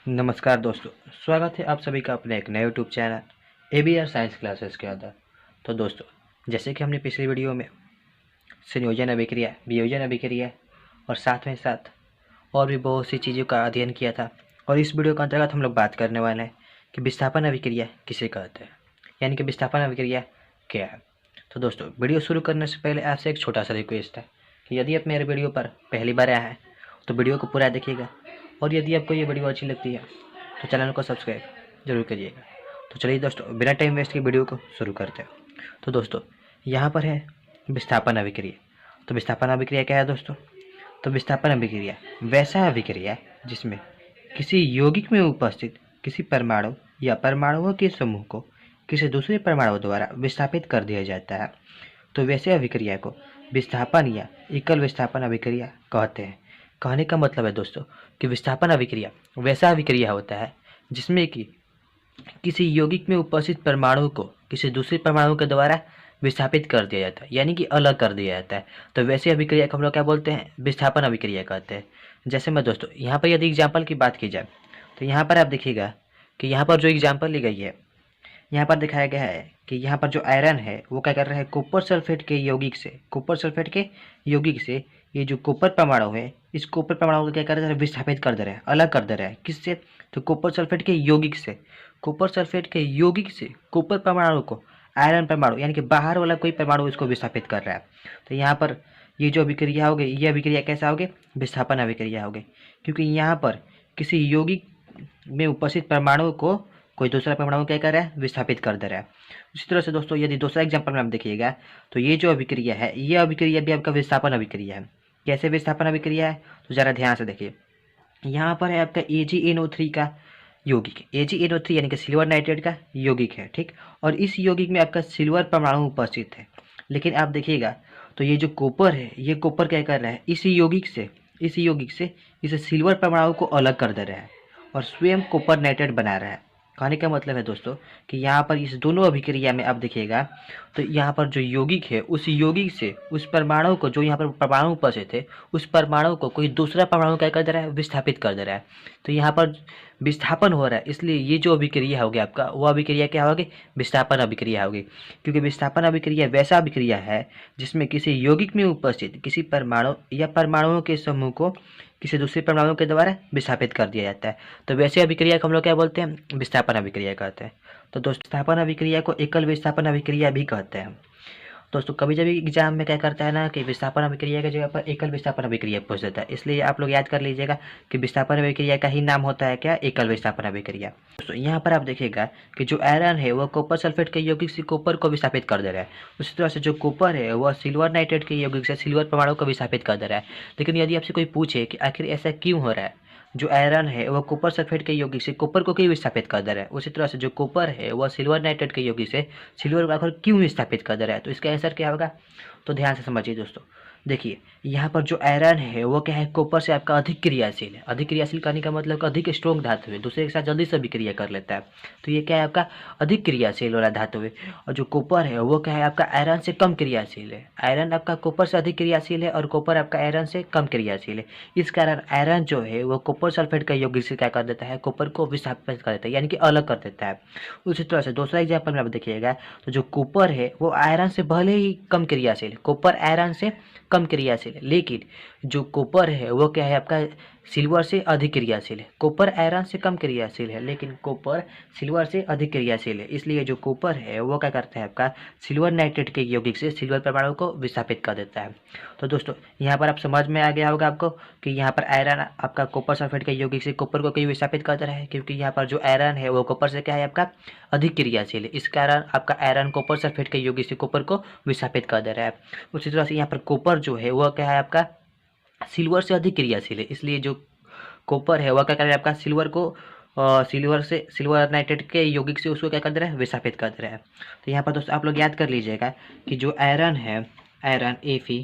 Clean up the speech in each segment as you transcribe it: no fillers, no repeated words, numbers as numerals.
नमस्कार दोस्तों, स्वागत है आप सभी का अपने एक नए YouTube channel ABR science classes के अंदर। तो दोस्तों, जैसे कि हमने पिछली वीडियो में संयोजन अभिक्रिया, वियोजन अभिक्रिया और साथ में साथ और भी बहुत सी चीज़ों का अध्ययन किया था, और इस वीडियो के अंतर्गत हम लोग बात करने वाले हैं कि विस्थापन अभिक्रिया किसे कहते हैं, यानी कि विस्थापन अभिक्रिया क्या है। तो दोस्तों, वीडियो शुरू करने से पहले आपसे एक छोटा सा रिक्वेस्ट है कि यदि आप मेरे वीडियो पर पहली बार आए हैं तो वीडियो को पूरा देखिएगा, और यदि आपको ये वीडियो अच्छी लगती है तो चैनल को सब्सक्राइब जरूर करिएगा। तो चलिए दोस्तों, बिना टाइम वेस्ट के वीडियो को शुरू करते हैं। तो दोस्तों, यहाँ पर है विस्थापन अभिक्रिया। तो विस्थापन अभिक्रिया क्या है दोस्तों? तो विस्थापन अभिक्रिया वैसा अभिक्रिया जिसमें किसी यौगिक में उपस्थित किसी परमाणु या परमाणुओं के समूह को किसी दूसरे परमाणु द्वारा विस्थापित कर दिया जाता है। तो वैसे अभिक्रिया को विस्थापन या एकल विस्थापन अभिक्रिया कहते हैं। कहने का मतलब है दोस्तों कि विस्थापन अभिक्रिया वैसा अभिक्रिया होता है जिसमें कि किसी यौगिक में उपस्थित परमाणु को किसी दूसरे परमाणु के द्वारा विस्थापित कर दिया जाता है, यानी कि अलग कर दिया जाता है। तो वैसे अभिक्रिया को हम लोग क्या बोलते हैं? विस्थापन अभिक्रिया कहते हैं। जैसे मैं दोस्तों यहाँ पर यदि एग्जाम्पल की बात की जाए तो यहाँ पर आप देखिएगा कि यहाँ पर जो एग्जाम्पल ली गई है, यहाँ पर दिखाया गया है कि यहाँ पर जो आयरन है वो क्या कर रहा है, कॉपर सल्फेट के यौगिक से, कॉपर सल्फेट के यौगिक से ये जो कॉपर परमाणु है, इस कॉपर परमाणु को क्या कर रहा है, विस्थापित कर दे रहा है, अलग कर दे रहा है। किससे? तो कॉपर सल्फेट के यौगिक से, कॉपर सल्फेट के यौगिक से कॉपर परमाणु को आयरन परमाणु यानी कि बाहर वाला कोई परमाणु इसको विस्थापित कर रहा है। तो यहाँ पर ये जो अभिक्रिया होगी, ये अभिक्रिया कैसा होगी? विस्थापन अभिक्रिया होगी, क्योंकि यहाँ पर किसी यौगिक में उपस्थित परमाणु को कोई दूसरा परमाणु क्या कर रहा है, विस्थापित कर दे रहा है। उसी तरह से दोस्तों, यदि दूसरा एग्जाम्पल में आप देखिएगा तो ये जो अभिक्रिया है, ये अभिक्रिया भी आपका विस्थापन अभिक्रिया है। कैसे विस्थापन अभिक्रिया है? तो जरा ध्यान से देखिए, यहाँ पर है आपका AgNO3 का यौगिक, AgNO3 यानी कि सिल्वर नाइट्रेट का यौगिक है, ठीक। और इस यौगिक में आपका सिल्वर परमाणु उपस्थित है, लेकिन आप देखिएगा तो ये जो कॉपर है, ये कॉपर क्या कर रहा है, इस यौगिक से इस सिल्वर परमाणु को अलग कर दे रहा है और स्वयं कॉपर नाइट्रेट बना रहा है। कहने का मतलब है दोस्तों कि यहाँ पर इस दोनों अभिक्रिया में आप देखिएगा तो यहाँ पर जो यौगिक है, उस यौगिक से उस परमाणु को, जो यहाँ पर परमाणु उपस्थित है, उस परमाणु को कोई दूसरा परमाणु क्या कर दे रहा है, विस्थापित कर दे रहा है। तो यहाँ पर विस्थापन हो रहा है, इसलिए ये जो अभिक्रिया होगी आपका, वो अभिक्रिया क्या होगी? विस्थापन अभिक्रिया होगी। क्योंकि विस्थापन अभिक्रिया वैसा अभिक्रिया है जिसमें किसी यौगिक में उपस्थित किसी परमाणु या परमाणुओं के समूह को किसी दूसरे परमाणु के द्वारा विस्थापित कर दिया जाता है। तो वैसे अभिक्रिया को हम लोग क्या बोलते हैं? विस्थापन अभिक्रिया कहते हैं। तो दोस्तों, विस्थापन अभिक्रिया को एकल विस्थापन अभिक्रिया भी कहते हैं। दोस्तों, कभी जब एग्जाम में क्या करता है ना कि विस्थापन अभिक्रिया की जगह पर एकल विस्थापन अभिक्रिया पूछ देता है, इसलिए आप लोग याद कर लीजिएगा कि विस्थापन अभिक्रिया का ही नाम होता है क्या? एकल विस्थापन अभिक्रिया। दोस्तों, यहाँ पर आप देखिएगा कि जो आयरन है वो कॉपर सल्फेट के यौगिक से कॉपर को विस्थापित कर दे रहा है। उसी तरह से जो कॉपर है वह सिल्वर नाइट्रेट के यौगिक से सिल्वर परमाणु को विस्थापित कर दे रहा है। लेकिन यदि आपसे कोई पूछे कि आखिर ऐसा क्यों हो रहा है, जो आयरन है वह कॉपर सल्फेट के यौगिक से कॉपर को क्यों विस्थापित कर दे रहा है, उसी तरह से जो कॉपर है वह सिल्वर नाइट्रेट के यौगिक से सिल्वर को आखिर क्यों विस्थापित कर दे रहा है, तो इसका आंसर क्या होगा? तो ध्यान से समझिए दोस्तों। देखिए, यहाँ पर जो आयरन है वो क्या है, कॉपर से आपका अधिक क्रियाशील है। अधिक क्रियाशील कहने का मतलब अधिक स्ट्रॉन्ग धातु है, दूसरे के साथ जल्दी से विक्रिया कर लेता है। तो ये क्या है, आपका अधिक क्रियाशील वाला धातु है। और जो कॉपर है वो क्या है, आपका आयरन से कम क्रियाशील है। आयरन आपका कॉपर से अधिक क्रियाशील है और कॉपर आपका आयरन से कम क्रियाशील है। इस कारण आयरन जो है वो कॉपर सल्फेट का यौगिक से क्या कर देता है, कॉपर को विस्थापित कर देता है, यानी कि अलग कर देता है। उसी तरह से दूसरा एग्जाम्पल में आप देखिएगा तो जो कॉपर है वो आयरन से भले ही कम क्रियाशील है, कॉपर आयरन से कम क्रियाशील है, लेकिन जो कॉपर है वो क्या है, आपका सिल्वर से अधिक क्रियाशील है। कॉपर आयरन से कम क्रियाशील है, लेकिन कॉपर सिल्वर से अधिक क्रियाशील है। इसलिए जो कॉपर है वो क्या करता है, आपका सिल्वर नाइट्रेट के यौगिक से सिल्वर परमाणु को विस्थापित कर देता है। तो दोस्तों, यहाँ पर आप समझ में आ गया होगा आपको कि यहाँ पर आयरन आपका कॉपर सल्फेट के यौगिक से कॉपर को क्यों विस्थापित कर रहा है, क्योंकि यहाँ पर जो आयरन है वो कॉपर से क्या है, आपका अधिक क्रियाशील है। इस कारण आपका आयरन कॉपर सल्फेट के यौगिक से कॉपर को विस्थापित कर दे रहा है। उसी तरह से यहाँ पर कॉपर जो है वह क्या है, आपका सिल्वर से अधिक क्रियाशील है। इसलिए जो कॉपर है वह क्या कर रहा है, आपका सिल्वर को सिल्वर नाइट्रेट के यौगिक से उसको क्या कर दे रहा है, विस्थापित कर दे रहा है। तो यहाँ पर दोस्तों आप लोग याद कर लीजिएगा कि जो आयरन है, आयरन Fe,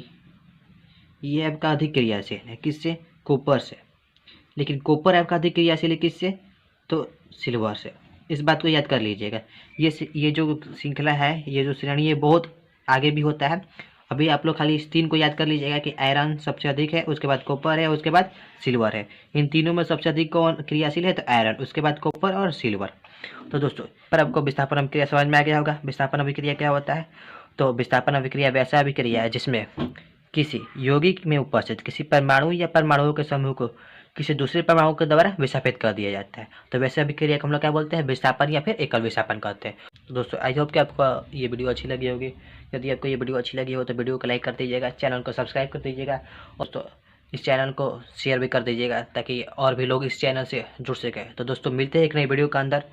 ये आपका अधिक क्रियाशील है किससे, कॉपर से। लेकिन कॉपर आपका अधिक क्रियाशील है किससे, तो सिल्वर से। इस बात को याद कर लीजिएगा। ये जो श्रृंखला है, ये जो श्रेणी है बहुत आगे भी होता है अभी आप लोग खाली इस 3 को याद कर लीजिएगा कि आयरन सबसे अधिक है, उसके बाद कॉपर है, उसके बाद सिल्वर है। इन तीनों में सबसे अधिक कौन क्रियाशील है? तो आयरन, उसके बाद कॉपर और सिल्वर। तो दोस्तों पर आपको विस्थापन अभिक्रिया समझ में आ गया होगा। विस्थापन अभिक्रिया क्या होता है? तो विस्थापन अभिक्रिया वैसा अभिक्रिया है जिसमें किसी यौगिक में उपस्थित किसी परमाणु या परमाणुओं के समूह को किसी दूसरे परमाणु के द्वारा विस्थापित कर दिया जाता है। तो वैसे अभिक्रिया को हम लोग क्या बोलते हैं? विस्थापन या फिर एकल विस्थापन कहते हैं। तो दोस्तों आई होप कि आपको ये वीडियो अच्छी लगी होगी। यदि आपको ये वीडियो अच्छी लगी हो तो वीडियो को लाइक कर दीजिएगा, चैनल को सब्सक्राइब कर दीजिएगा और तो इस चैनल को शेयर भी कर दीजिएगा ताकि और भी लोग इस चैनल से जुड़ सकें। तो दोस्तों मिलते हैं एक नई वीडियो के अंदर।